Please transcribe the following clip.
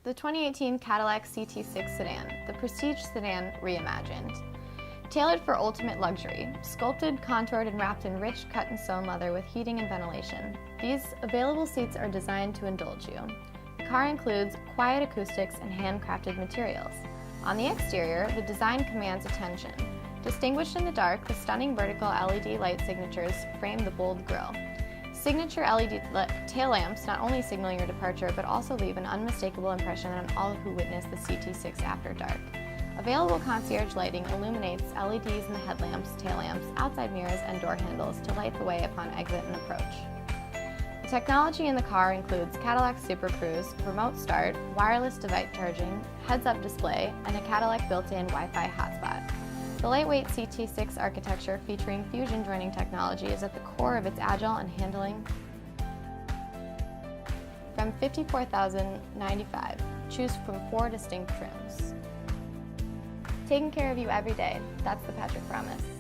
the 2018 Cadillac CT6 sedan, the prestige sedan reimagined. Tailored for ultimate luxury, sculpted, contoured, and wrapped in rich cut and sewn leather with heating and ventilation. These available seats are designed to indulge you. The car includes quiet acoustics and handcrafted materials. On the exterior, the design commands attention. Distinguished in the dark, the stunning vertical LED light signatures frame the bold grille. Signature LED tail lamps not only signal your departure, but also leave an unmistakable impression on all who witness the CT6 after dark. Available concierge lighting illuminates LEDs in the headlamps, tail lamps, outside mirrors, and door handles to light the way upon exit and approach. The technology in the car includes Cadillac Super Cruise, remote start, wireless device charging, heads-up display, and a Cadillac built-in Wi-Fi hotspot. The lightweight CT6 architecture featuring fusion joining technology is at the core of its agile and handling. From $54,095, choose from 4 distinct trims. Taking care of you every day, that's the Patrick promise.